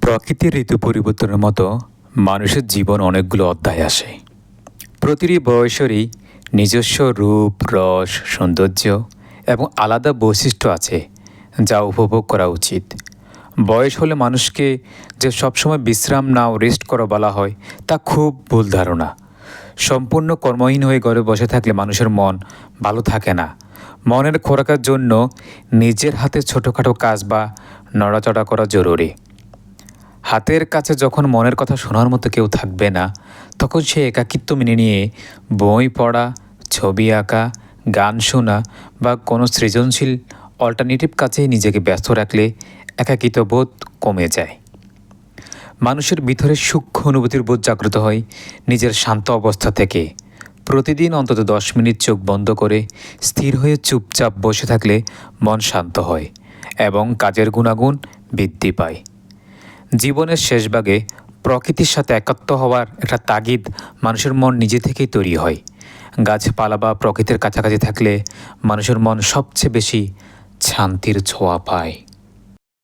প্রকৃতির ঋতু পরিবর্তনের মতো মানুষের জীবন অনেকগুলো অধ্যায় আসে। প্রতিটি বয়সেরই নিজস্ব রূপ, রস, সৌন্দর্য এবং আলাদা বৈশিষ্ট্য আছে যা উপভোগ করা উচিত। বয়স হলে মানুষকে যে সবসময় বিশ্রাম নাও, রেস্ট করা বলা হয়, তা খুব ভুল ধারণা। সম্পূর্ণ কর্মহীন হয়ে ঘরে বসে থাকলে মানুষের মন ভালো থাকে না। মনের খোরাকের জন্য নিজের হাতে ছোটোখাটো কাজ বা নড়াচড়া করা জরুরি। হাতের কাছে যখন মনের কথা শোনার মতো কেউ থাকবে না, তখন সে একাকিত্ব মেনে নিয়ে বই পড়া, ছবি আঁকা, গান শোনা বা কোনো সৃজনশীল অল্টারনেটিভ কাজেই নিজেকে ব্যস্ত রাখলে একাকিত্ব বোধ কমে যায়। মানুষের ভিতরে সূক্ষ্ম অনুভূতির বোধ জাগ্রত হয় নিজের শান্ত অবস্থা থেকে। প্রতিদিন অন্তত 10 মিনিট চোখ বন্ধ করে স্থির হয়ে চুপচাপ বসে থাকলে মন শান্ত হয় এবং কাজের গুণাগুণ বৃদ্ধি পায়। জীবনের শেষভাগে প্রকৃতির সাথে একাত্ম হওয়ার একটা তাগিদ মানুষের মন নিজে থেকেই তৈরি হয়। গাছপালা বা প্রকৃতির কাছাকাছি থাকলে মানুষের মন সবচেয়ে বেশি শান্তির ছোঁয়া পায়।